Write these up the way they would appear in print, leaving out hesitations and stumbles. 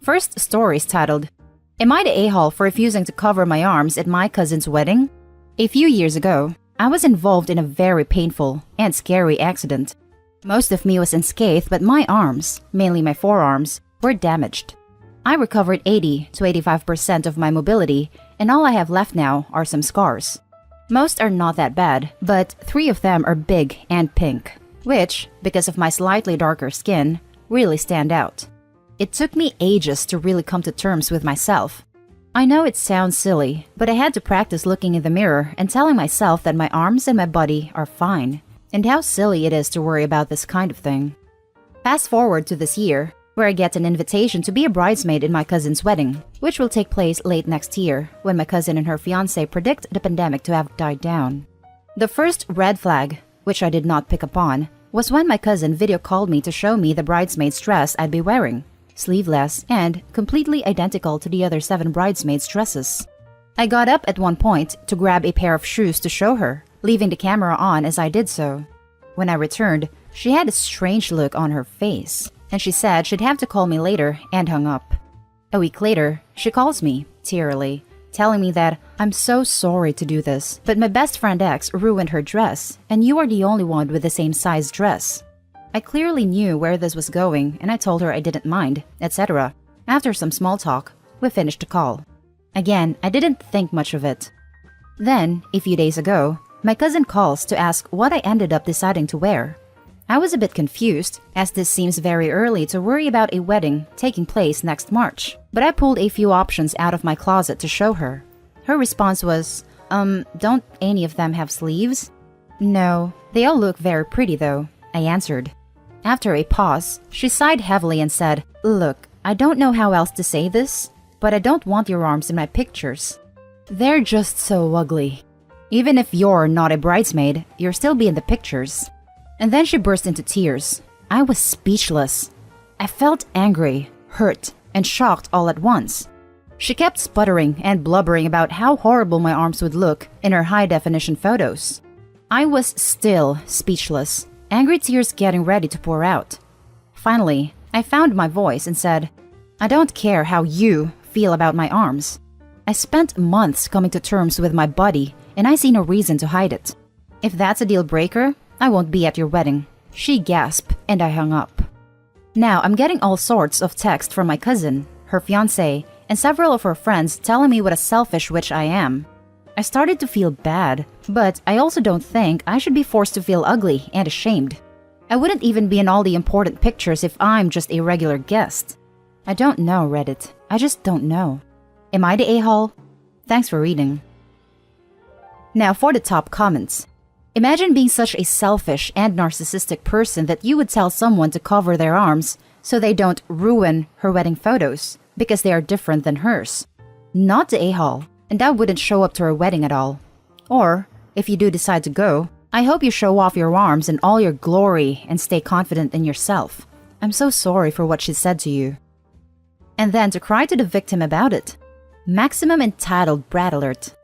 First story is titled, Am I the a-hole for refusing to cover my arms at my cousin's wedding? A few years ago, I was involved in a very painful and scary accident. Most of me was unscathed, but my arms, mainly my forearms, were damaged. I recovered 80 to 85% of my mobility, and all I have left now are some scars. Most are not that bad, but 3 of them are big and pink, which, because of my slightly darker skin, really stand out. It took me ages to really come to terms with myself. I know it sounds silly, but I had to practice looking in the mirror and telling myself that my arms and my body are fine, and how silly it is to worry about this kind of thing. Fast forward to this year, where I get an invitation to be a bridesmaid in my cousin's wedding, which will take place late next year, when my cousin and her fiancé predict the pandemic to have died down. The first red flag, which I did not pick up on, was when my cousin video called me to show me the bridesmaid's dress I'd be wearing. Sleeveless, and completely identical to the other 7 bridesmaids' dresses. I got up at one point to grab a pair of shoes to show her, leaving the camera on as I did so. When I returned, she had a strange look on her face, and she said she'd have to call me later and hung up. A week later, she calls me, tearily, telling me that I'm so sorry to do this, but my best friend X ruined her dress, and you are the only one with the same size dress. I clearly knew where this was going, and I told her I didn't mind, etc. After some small talk, we finished the call. Again, I didn't think much of it. Then, a few days ago, my cousin calls to ask what I ended up deciding to wear. I was a bit confused, as this seems very early to worry about a wedding taking place next March, but I pulled a few options out of my closet to show her. Her response was, don't any of them have sleeves? No, they all look very pretty though, I answered. After a pause, she sighed heavily and said, Look, I don't know how else to say this, but I don't want your arms in my pictures. They're just so ugly. Even if you're not a bridesmaid, you'll still be in the pictures. And then she burst into tears. I was speechless. I felt angry, hurt, and shocked all at once. She kept sputtering and blubbering about how horrible my arms would look in her high-definition photos. I was still speechless. Angry tears getting ready to pour out. Finally, I found my voice and said, I don't care how you feel about my arms. I spent months coming to terms with my body, and I see no reason to hide it. If that's a deal breaker, I won't be at your wedding. She gasped, and I hung up. Now I'm getting all sorts of text from my cousin, her fiancé, and several of her friends telling me what a selfish witch I am. I started to feel bad, but I also don't think I should be forced to feel ugly and ashamed. I wouldn't even be in all the important pictures if I'm just a regular guest. I don't know, Reddit. I just don't know. Am I the a-hole? Thanks for reading. Now for the top comments. Imagine being such a selfish and narcissistic person that you would tell someone to cover their arms so they don't ruin her wedding photos because they are different than hers. Not the a-hole. And I wouldn't show up to her wedding at all. Or, if you do decide to go, I hope you show off your arms in all your glory and stay confident in yourself. I'm so sorry for what she said to you. And then to cry to the victim about it. Maximum entitled brat alert.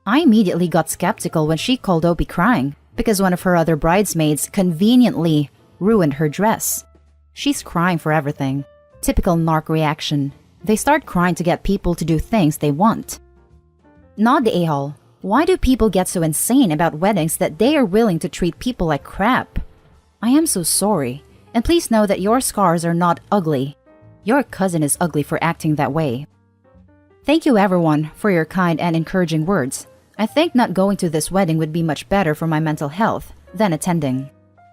I immediately got skeptical when she called Opie crying because one of her other bridesmaids conveniently ruined her dress. She's crying for everything. Typical narc reaction. They start crying to get people to do things they want. Not the a-hole. Why do people get so insane about weddings that they are willing to treat people like crap? I am so sorry, and please know that your scars are not ugly. Your cousin is ugly for acting that way. Thank you everyone for your kind and encouraging words. I think not going to this wedding would be much better for my mental health than attending.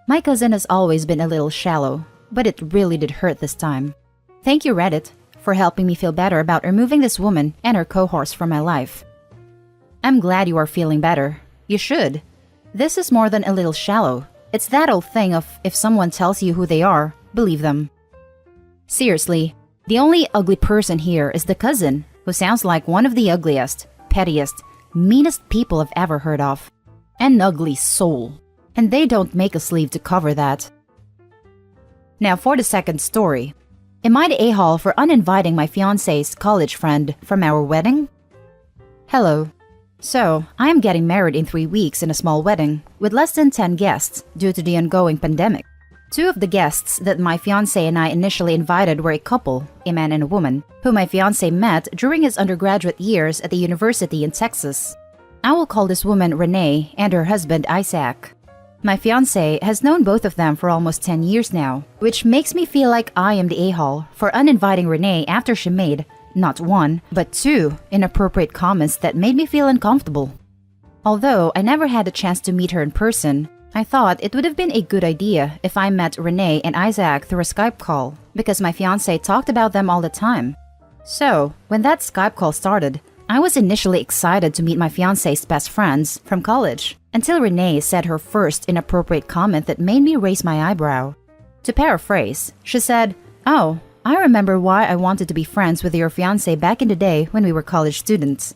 My cousin has always been a little shallow, but it really did hurt this time. Thank you Reddit for helping me feel better about removing this woman and her cohorts from my life. I'm glad you are feeling better. You should. This is more than a little shallow. It's that old thing of if someone tells you who they are, believe them. Seriously, the only ugly person here is the cousin, who sounds like one of the ugliest, pettiest, meanest people I've ever heard of. An ugly soul. And they don't make a sleeve to cover that. Now for the second story. Am I the a-hole for uninviting my fiancé's college friend from our wedding? Hello. So, I am getting married in 3 weeks in a small wedding with less than 10 guests due to the ongoing pandemic. Two of the guests that my fiancé and I initially invited were a couple, a man and a woman, who my fiancé met during his undergraduate years at the university in Texas. I will call this woman Renee and her husband Isaac. My fiancé has known both of them for almost 10 years now, which makes me feel like I am the a-hole for uninviting Renee after she made, not one, but two inappropriate comments that made me feel uncomfortable. Although I never had a chance to meet her in person, I thought it would have been a good idea if I met Renee and Isaac through a Skype call, because my fiancé talked about them all the time. So, when that Skype call started, I was initially excited to meet my fiancé's best friends from college, until Renee said her first inappropriate comment that made me raise my eyebrow. To paraphrase, she said, "Oh, I remember why I wanted to be friends with your fiancé back in the day when we were college students.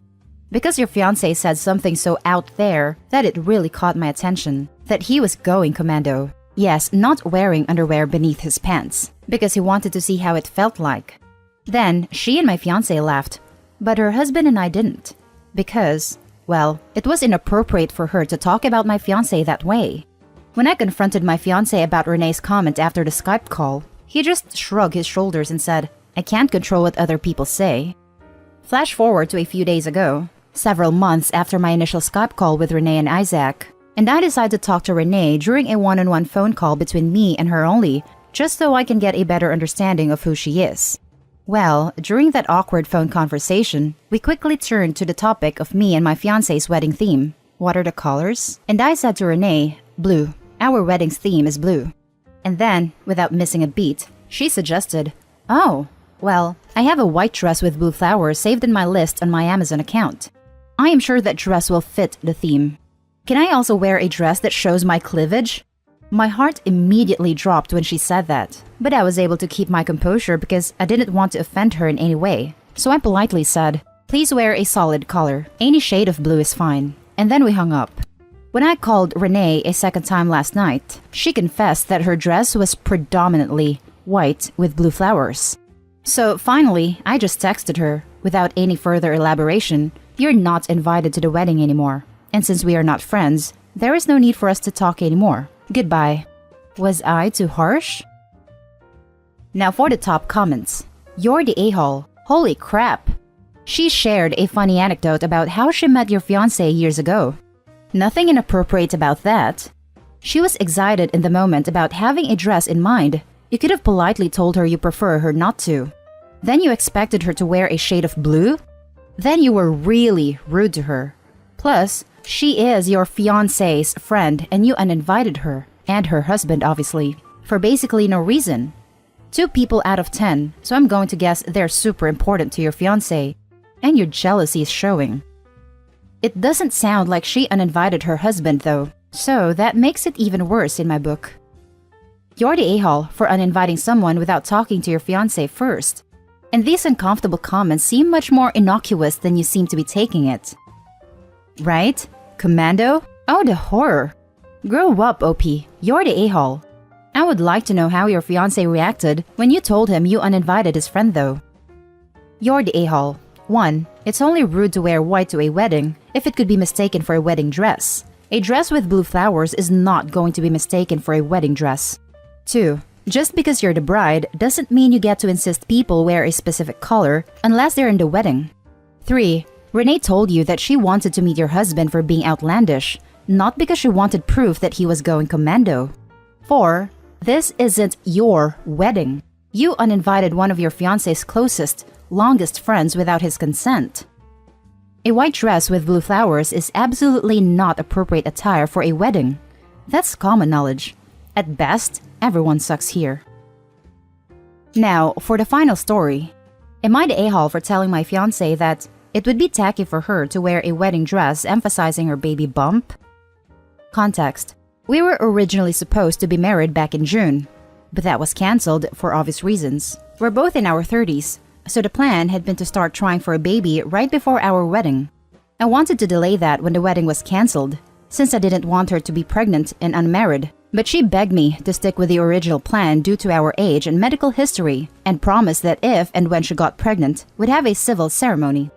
Because your fiancé said something so out there that it really caught my attention, that he was going commando. Yes, not wearing underwear beneath his pants, because he wanted to see how it felt like." Then, she and my fiancé laughed, but her husband and I didn't. Because, well, it was inappropriate for her to talk about my fiancé that way. When I confronted my fiancé about Renee's comment after the Skype call, he just shrugged his shoulders and said, "I can't control what other people say." Flash forward to a few days ago, several months after my initial Skype call with Renee and Isaac, and I decided to talk to Renee during a one-on-one phone call between me and her only, just so I can get a better understanding of who she is. Well, during that awkward phone conversation, we quickly turned to the topic of me and my fiancé's wedding theme. What are the colors? And I said to Renee, "Blue. Our wedding's theme is blue." And then, without missing a beat, she suggested, "Oh, well, I have a white dress with blue flowers saved in my list on my Amazon account. I am sure that dress will fit the theme. Can I also wear a dress that shows my cleavage?" My heart immediately dropped when she said that, but I was able to keep my composure because I didn't want to offend her in any way. So I politely said, "Please wear a solid color. Any shade of blue is fine." And then we hung up. When I called Renee a second time last night, she confessed that her dress was predominantly white with blue flowers. So finally, I just texted her, without any further elaboration, "You're not invited to the wedding anymore. And since we are not friends, there is no need for us to talk anymore. Goodbye." Was I too harsh? Now for the top comments. You're the a-hole. Holy crap. She shared a funny anecdote about how she met your fiancé years ago. Nothing inappropriate about that. She was excited in the moment about having a dress in mind. You could have politely told her you prefer her not to. Then you expected her to wear a shade of blue? Then you were really rude to her. Plus, she is your fiancé's friend and you uninvited her, and her husband obviously, for basically no reason. 2 people out of 10, so I'm going to guess they're super important to your fiancé, and your jealousy is showing. It doesn't sound like she uninvited her husband though, so that makes it even worse in my book. You're the a-hole for uninviting someone without talking to your fiancé first. And these uncomfortable comments seem much more innocuous than you seem to be taking it. Right? Commando? Oh, the horror. Grow up, OP. You're the a-hole. I would like to know how your fiancé reacted when you told him you uninvited his friend though. You're the a-hole. 1. It's only rude to wear white to a wedding if it could be mistaken for a wedding dress. A dress with blue flowers is not going to be mistaken for a wedding dress. 2. Just because you're the bride doesn't mean you get to insist people wear a specific color unless they're in the wedding. 3. Renee told you that she wanted to meet your husband for being outlandish, not because she wanted proof that he was going commando. 4. This isn't your wedding. You uninvited one of your fiancé's closest, longest friends without his consent. A white dress with blue flowers is absolutely not appropriate attire for a wedding. That's common knowledge. At best, everyone sucks here. Now, for the final story. Am I the a-hole for telling my fiancé that it would be tacky for her to wear a wedding dress emphasizing her baby bump? Context. We were originally supposed to be married back in June, but that was cancelled for obvious reasons. We're both in our 30s, so the plan had been to start trying for a baby right before our wedding. I wanted to delay that when the wedding was cancelled, since I didn't want her to be pregnant and unmarried. But she begged me to stick with the original plan due to our age and medical history, and promised that if and when she got pregnant, we'd have a civil ceremony.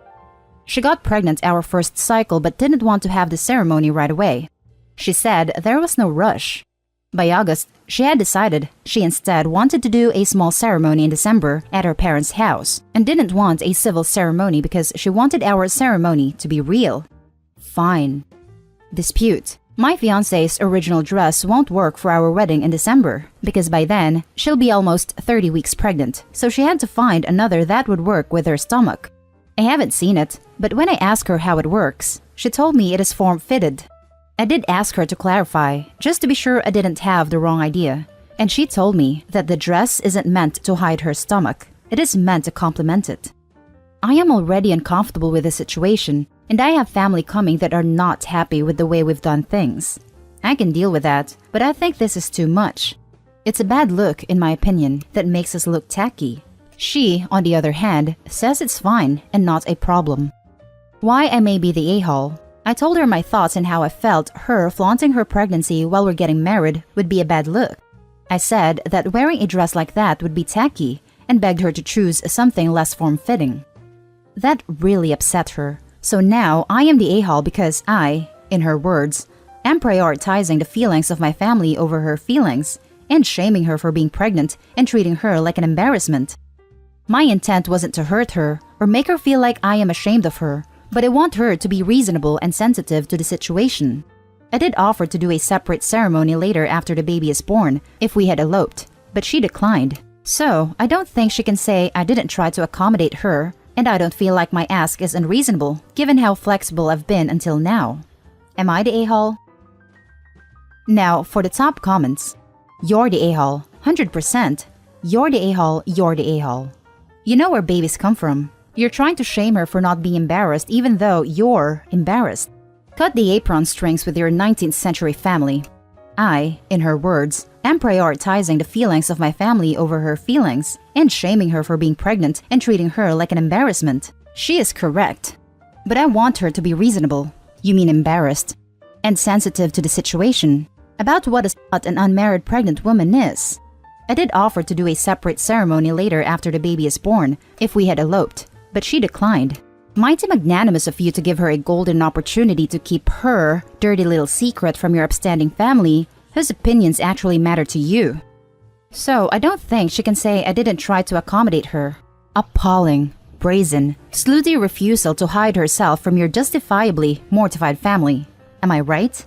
She got pregnant our first cycle but didn't want to have the ceremony right away. She said there was no rush. By August, she had decided she instead wanted to do a small ceremony in December at her parents' house and didn't want a civil ceremony because she wanted our ceremony to be real. Fine. Dispute. My fiancé's original dress won't work for our wedding in December because by then, she'll be almost 30 weeks pregnant, so she had to find another that would work with her stomach. I haven't seen it, but when I asked her how it works, she told me it is form-fitted. I did ask her to clarify, just to be sure I didn't have the wrong idea, and she told me that the dress isn't meant to hide her stomach, it is meant to complement it. I am already uncomfortable with the situation, and I have family coming that are not happy with the way we've done things. I can deal with that, but I think this is too much. It's a bad look, in my opinion, that makes us look tacky. She, on the other hand, says it's fine and not a problem. Why I may be the a-hole. I told her my thoughts and how I felt her flaunting her pregnancy while we're getting married would be a bad look. I said that wearing a dress like that would be tacky and begged her to choose something less form-fitting. That really upset her, so now I am the a-hole because I, in her words, am prioritizing the feelings of my family over her feelings and shaming her for being pregnant and treating her like an embarrassment. My intent wasn't to hurt her or make her feel like I am ashamed of her, but I want her to be reasonable and sensitive to the situation. I did offer to do a separate ceremony later after the baby is born if we had eloped, but she declined. So I don't think she can say I didn't try to accommodate her, and I don't feel like my ask is unreasonable given how flexible I've been until now. Am I the a-hole? Now for the top comments. You're the a-hole, 100%. You're the a-hole, you're the a-hole. You know where babies come from. You're trying to shame her for not being embarrassed even though you're embarrassed. Cut the apron strings with your 19th century family. I, in her words, am prioritizing the feelings of my family over her feelings and shaming her for being pregnant and treating her like an embarrassment. She is correct. But I want her to be reasonable, you mean embarrassed, and sensitive to the situation, about what a slut an unmarried pregnant woman is. I did offer to do a separate ceremony later after the baby is born if we had eloped, but she declined. Mighty magnanimous of you to give her a golden opportunity to keep her dirty little secret from your upstanding family whose opinions actually matter to you. So I don't think she can say I didn't try to accommodate her. Appalling, brazen, slutty refusal to hide herself from your justifiably mortified family. Am I right?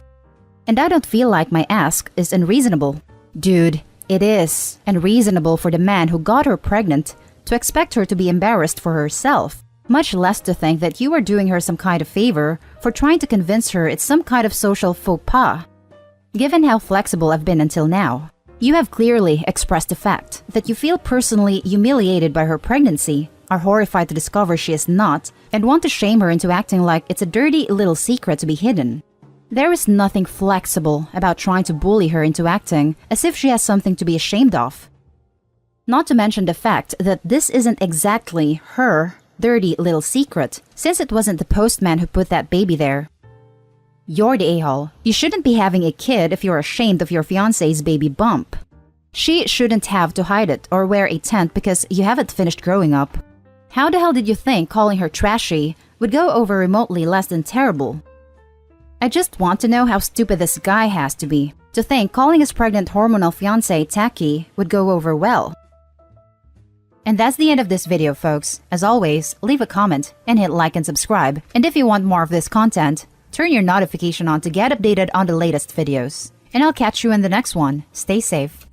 And I don't feel like my ask is unreasonable. Dude, it is unreasonable for the man who got her pregnant to expect her to be embarrassed for herself, much less to think that you are doing her some kind of favor for trying to convince her it's some kind of social faux pas. Given how flexible I've been until now, you have clearly expressed the fact that you feel personally humiliated by her pregnancy, are horrified to discover she is not, and want to shame her into acting like it's a dirty little secret to be hidden. There is nothing flexible about trying to bully her into acting as if she has something to be ashamed of. Not to mention the fact that this isn't exactly her dirty little secret, since it wasn't the postman who put that baby there. You're the a-hole. You shouldn't be having a kid if you're ashamed of your fiancé's baby bump. She shouldn't have to hide it or wear a tent because you haven't finished growing up. How the hell did you think calling her trashy would go over remotely less than terrible? I just want to know how stupid this guy has to be to think calling his pregnant hormonal fiancé tacky would go over well. And that's the end of this video, folks. As always, leave a comment and hit like and subscribe. And if you want more of this content, turn your notification on to get updated on the latest videos. And I'll catch you in the next one. Stay safe.